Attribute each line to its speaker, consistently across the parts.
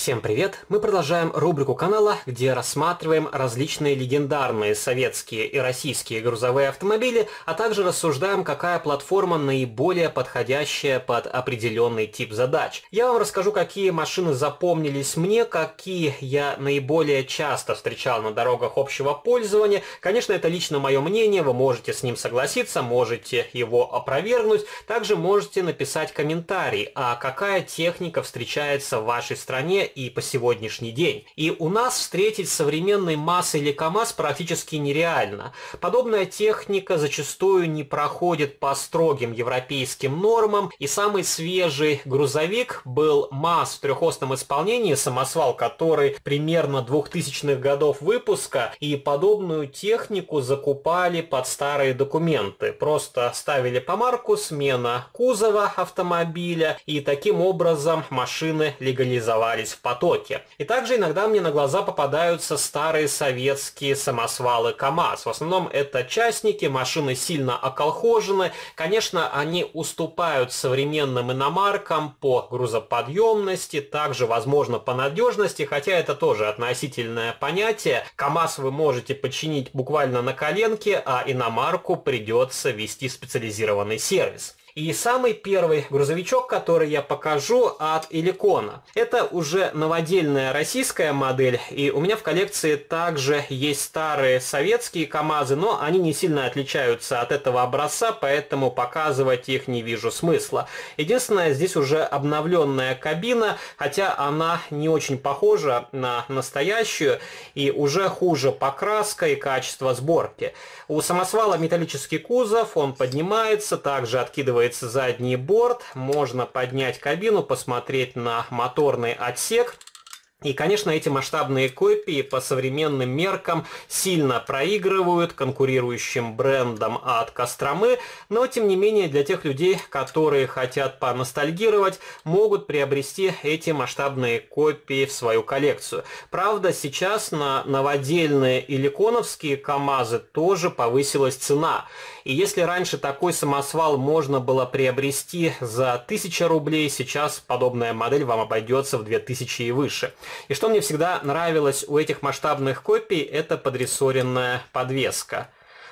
Speaker 1: Всем привет! Мы продолжаем рубрику канала, где рассматриваем различные легендарные советские и российские грузовые автомобили, а также рассуждаем, какая платформа наиболее подходящая под определенный тип задач. Я вам расскажу, какие машины запомнились мне, какие я наиболее часто встречал на дорогах общего пользования. Конечно, это лично мое мнение, вы можете с ним согласиться, можете его опровергнуть, также можете написать комментарий, а какая техника встречается в вашей стране и по сегодняшний день. И у нас встретить современный МАЗ или КАМАЗ практически нереально. Подобная техника зачастую не проходит по строгим европейским нормам, и самый свежий грузовик был МАЗ в трехосном исполнении, самосвал, который примерно 2000-х годов выпуска, и подобную технику закупали под старые документы. Просто ставили помарку, смена кузова автомобиля, и таким образом машины легализовались в потоке. И также иногда мне на глаза попадаются старые советские самосвалы КАМАЗ. В основном это частники, машины сильно околхожены. Конечно, они уступают современным иномаркам по грузоподъемности, также, возможно, по надежности, хотя это тоже относительное понятие. КАМАЗ вы можете починить буквально на коленке, а иномарку придется вести специализированный сервис. И самый первый грузовичок, который я покажу, от Эликона. Это уже новодельная российская модель, и у меня в коллекции также есть старые советские КАМАЗы, но они не сильно отличаются от этого образца, поэтому показывать их не вижу смысла. Единственное, здесь уже обновленная кабина, хотя она не очень похожа на настоящую, и уже хуже покраска и качество сборки. У самосвала металлический кузов, он поднимается, также откидывается задний борт, можно поднять кабину, посмотреть на моторный отсек. И, конечно, эти масштабные копии по современным меркам сильно проигрывают конкурирующим брендам от Костромы, но, тем не менее, для тех людей, которые хотят поностальгировать, могут приобрести эти масштабные копии в свою коллекцию. Правда, сейчас на новодельные эликоновские КАМАЗы тоже повысилась цена. И если раньше такой самосвал можно было приобрести за 1000 рублей, сейчас подобная модель вам обойдется в 2000 и выше. И что мне всегда нравилось у этих масштабных копий, это подрессоренная подвеска.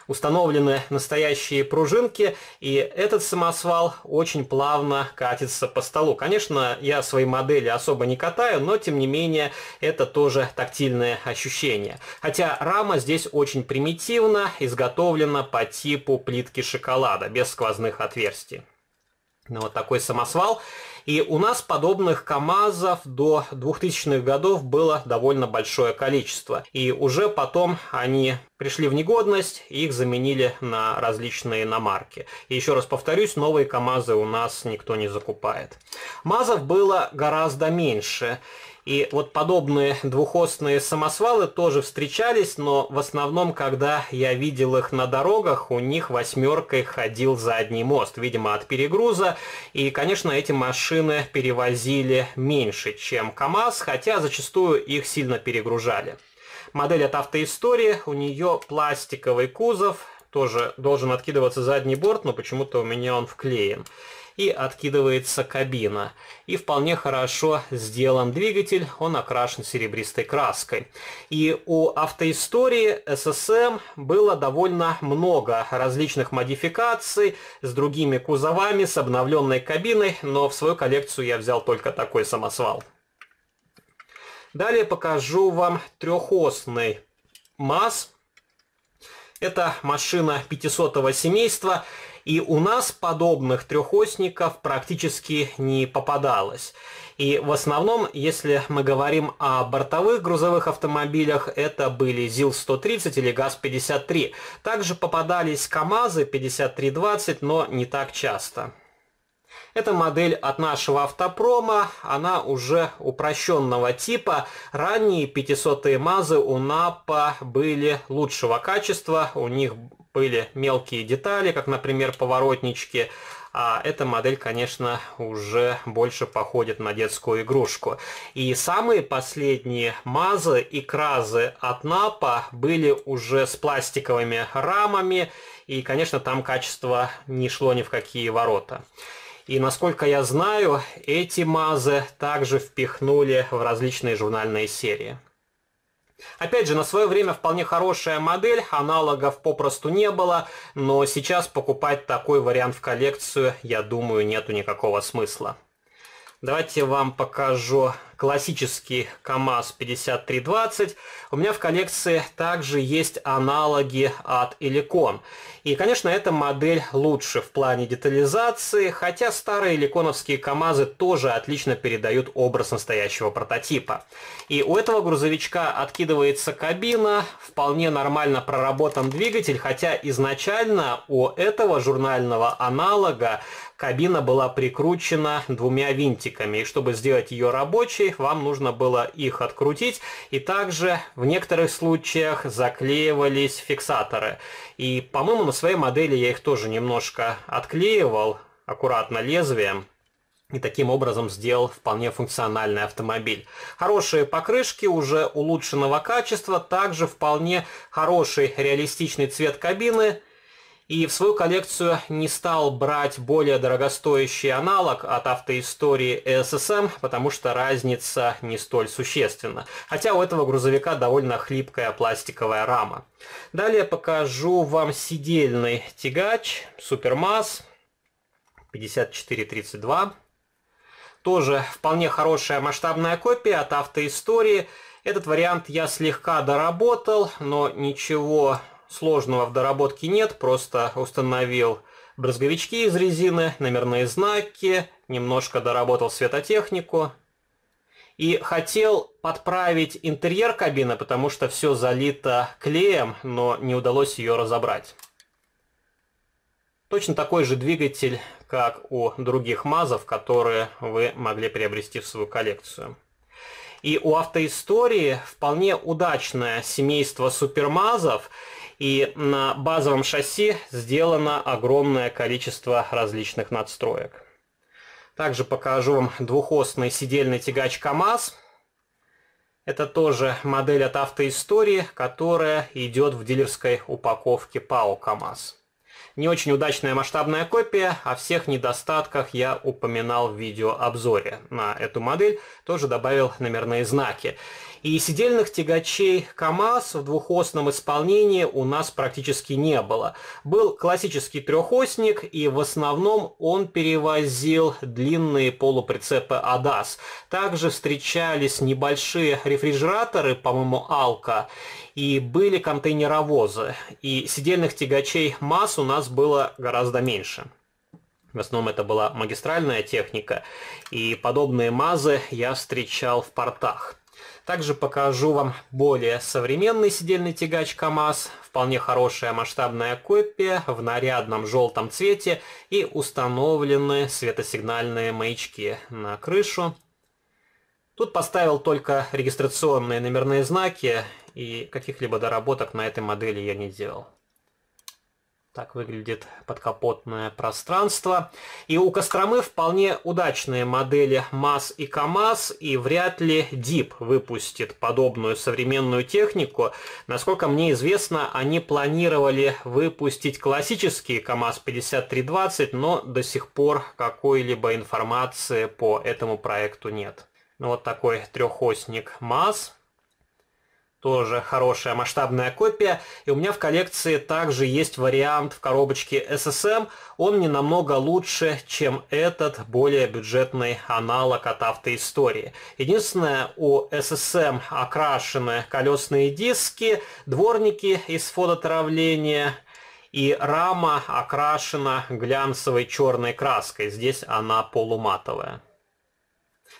Speaker 1: Установлены настоящие пружинки, и этот самосвал очень плавно катится по столу. Конечно, я свои модели особо не катаю, но тем не менее это тоже тактильное ощущение. Хотя рама здесь очень примитивно изготовлена по типу плитки шоколада, без сквозных отверстий. Вот такой самосвал. И у нас подобных КАМАЗов до 2000-х годов было довольно большое количество. И уже потом они пришли в негодность, и их заменили на различные иномарки. И еще раз повторюсь, новые КАМАЗы у нас никто не закупает. МАЗов было гораздо меньше. И вот подобные двухосные самосвалы тоже встречались, но в основном, когда я видел их на дорогах, у них восьмеркой ходил задний мост, видимо, от перегруза. И, конечно, эти машины перевозили меньше, чем КАМАЗ, хотя зачастую их сильно перегружали. Модель от Автоистории, у нее пластиковый кузов, тоже должен откидываться задний борт, но почему-то у меня он вклеен. И откидывается кабина. И вполне хорошо сделан двигатель, он окрашен серебристой краской. И у Автоистории ССМ было довольно много различных модификаций с другими кузовами, с обновленной кабиной, но в свою коллекцию я взял только такой самосвал. Далее покажу вам трехосный МАЗ. Это машина 500-го семейства. И у нас подобных трехосников практически не попадалось. И в основном, если мы говорим о бортовых грузовых автомобилях, это были ЗИЛ-130 или ГАЗ-53. Также попадались КАМАЗы 5320, но не так часто. Это модель от нашего автопрома, она уже упрощенного типа. Ранние 500-е МАЗы у НАПа были лучшего качества, у них были мелкие детали, как, например, поворотнички. А эта модель, конечно, уже больше походит на детскую игрушку. И самые последние МАЗы и КРАЗы от НАПа были уже с пластиковыми рамами. И, конечно, там качество не шло ни в какие ворота. И насколько я знаю, эти МАЗы также впихнули в различные журнальные серии. Опять же, на свое время вполне хорошая модель, аналогов попросту не было, но сейчас покупать такой вариант в коллекцию, я думаю, нету никакого смысла. Давайте я вам покажу классический КамАЗ-5320. У меня в коллекции также есть аналоги от Elecon. И, конечно, эта модель лучше в плане детализации, хотя старые эликоновские КамАЗы тоже отлично передают образ настоящего прототипа. И у этого грузовичка откидывается кабина, вполне нормально проработан двигатель, хотя изначально у этого журнального аналога кабина была прикручена двумя винтиками, и чтобы сделать ее рабочей, вам нужно было их открутить, и также в некоторых случаях заклеивались фиксаторы. И, по-моему, на своей модели я их тоже немножко отклеивал аккуратно лезвием, и таким образом сделал вполне функциональный автомобиль. Хорошие покрышки уже улучшенного качества, также вполне хороший реалистичный цвет кабины. И в свою коллекцию не стал брать более дорогостоящий аналог от автоистории ESSM, потому что разница не столь существенна. Хотя у этого грузовика довольно хлипкая пластиковая рама. Далее покажу вам сидельный тягач Супермаз 5432. Тоже вполне хорошая масштабная копия от автоистории. Этот вариант я слегка доработал, но ничего сложного в доработке нет, просто установил брызговички из резины, номерные знаки, немножко доработал светотехнику. И хотел подправить интерьер кабины, потому что все залито клеем, но не удалось ее разобрать. Точно такой же двигатель, как у других МАЗов, которые вы могли приобрести в свою коллекцию. И у автоистории вполне удачное семейство супермазов, и на базовом шасси сделано огромное количество различных надстроек. Также покажу вам двухосный сидельный тягач КамАЗ. Это тоже модель от автоистории, которая идет в дилерской упаковке ПАО КамАЗ. Не очень удачная масштабная копия, о всех недостатках я упоминал в видеообзоре. На эту модель тоже добавил номерные знаки. И сидельных тягачей КамАЗ в двухосном исполнении у нас практически не было. Был классический трехосник, и в основном он перевозил длинные полуприцепы АДАС. Также встречались небольшие рефрижераторы, по-моему, Алка, и были контейнеровозы. И сидельных тягачей МАЗ у нас было гораздо меньше. В основном это была магистральная техника, и подобные МАЗы я встречал в портах. Также покажу вам более современный сидельный тягач КамАЗ, вполне хорошая масштабная копия в нарядном желтом цвете, и установлены светосигнальные маячки на крышу. Тут поставил только регистрационные номерные знаки, и каких-либо доработок на этой модели я не делал. Так выглядит подкапотное пространство. И у Костромы вполне удачные модели МАЗ и КамАЗ, и вряд ли ДИП выпустит подобную современную технику. Насколько мне известно, они планировали выпустить классический КамАЗ 5320, но до сих пор какой-либо информации по этому проекту нет. Ну, вот такой трехосник МАЗ. Тоже хорошая масштабная копия. И у меня в коллекции также есть вариант в коробочке SSM. Он не намного лучше, чем этот более бюджетный аналог от автоистории. Единственное, у SSM окрашены колесные диски, дворники из фототравления, и рама окрашена глянцевой черной краской. Здесь она полуматовая.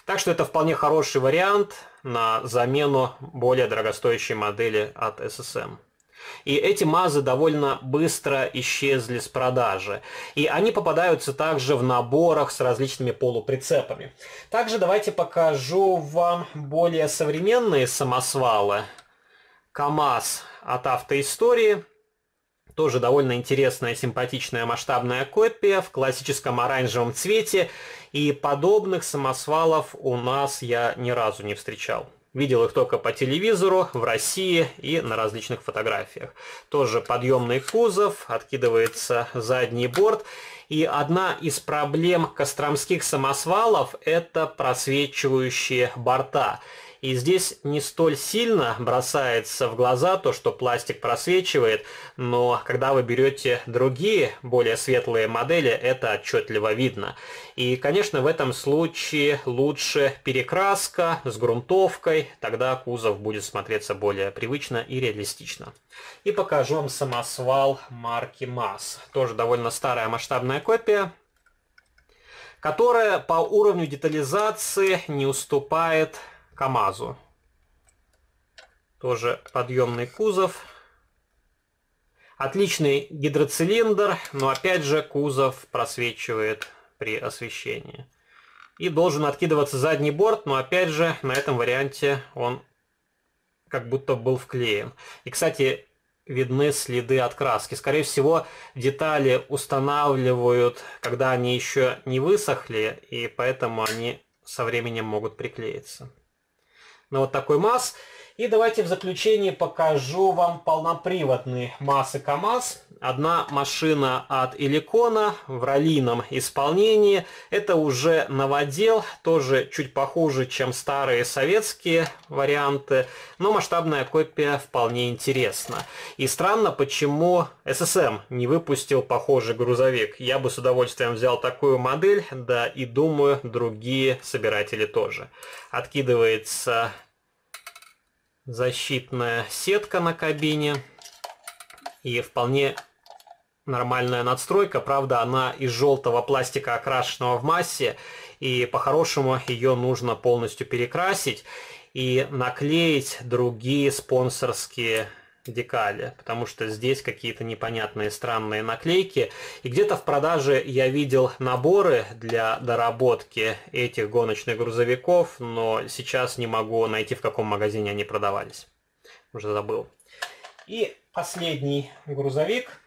Speaker 1: Так что это вполне хороший вариант на замену более дорогостоящей модели от SSM. И эти МАЗы довольно быстро исчезли с продажи. И они попадаются также в наборах с различными полуприцепами. Также давайте покажу вам более современные самосвалы. КамАЗ от автоистории. Тоже довольно интересная, симпатичная масштабная копия в классическом оранжевом цвете. И подобных самосвалов у нас я ни разу не встречал. Видел их только по телевизору, в России и на различных фотографиях. Тоже подъемный кузов, откидывается задний борт. И одна из проблем костромских самосвалов – это просвечивающие борта. И здесь не столь сильно бросается в глаза то, что пластик просвечивает, но когда вы берете другие, более светлые модели, это отчетливо видно. И, конечно, в этом случае лучше перекраска с грунтовкой, тогда кузов будет смотреться более привычно и реалистично. И покажу вам самосвал марки МАЗ. Тоже довольно старая масштабная копия, которая по уровню детализации не уступает КамАЗу. Тоже подъемный кузов. Отличный гидроцилиндр, но опять же кузов просвечивает при освещении. И должен откидываться задний борт, но опять же на этом варианте он как будто был вклеен. И, кстати, видны следы от краски. Скорее всего, детали устанавливают, когда они еще не высохли, и поэтому они со временем могут приклеиться. Ну, вот такой МАЗ. И давайте в заключение покажу вам полноприводные МАЗ и КамАЗ. Одна машина от Эликона в раллийном исполнении. Это уже новодел, тоже чуть похуже, чем старые советские варианты, но масштабная копия вполне интересна. И странно, почему ССМ не выпустил похожий грузовик. Я бы с удовольствием взял такую модель, да и думаю, другие собиратели тоже. Откидывается защитная сетка на кабине и вполне нормальная надстройка. Правда, она из желтого пластика, окрашенного в массе, и по-хорошему ее нужно полностью перекрасить и наклеить другие спонсорские декали, потому что здесь какие-то непонятные странные наклейки. И где-то в продаже я видел наборы для доработки этих гоночных грузовиков, но сейчас не могу найти, в каком магазине они продавались. Уже забыл. И последний грузовик,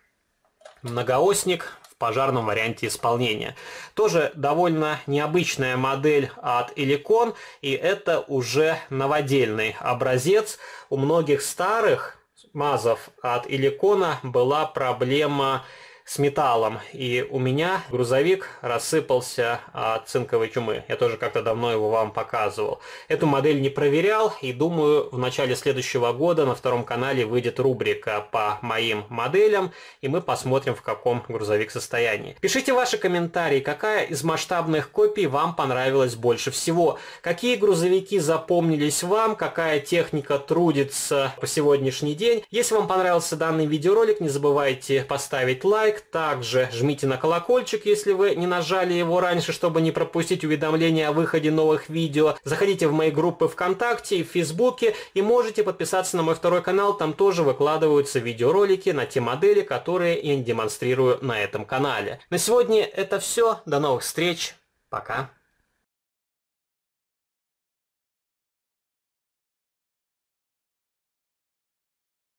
Speaker 1: многоосник в пожарном варианте исполнения. Тоже довольно необычная модель от Эликон, и это уже новодельный образец. У многих старых МАЗов от Эликона была проблема с металлом, и у меня грузовик рассыпался от цинковой чумы. Я тоже как-то давно его вам показывал. Эту модель не проверял, и думаю, в начале следующего года на втором канале выйдет рубрика по моим моделям, и мы посмотрим, в каком грузовик состоянии. Пишите ваши комментарии, какая из масштабных копий вам понравилась больше всего, какие грузовики запомнились вам, какая техника трудится по сегодняшний день. Если вам понравился данный видеоролик, не забывайте поставить лайк. Также жмите на колокольчик, если вы не нажали его раньше, чтобы не пропустить уведомления о выходе новых видео. Заходите в мои группы ВКонтакте и в Фейсбуке, и можете подписаться на мой второй канал, там тоже выкладываются видеоролики на те модели, которые я демонстрирую на этом канале. На сегодня это все, до новых встреч, пока!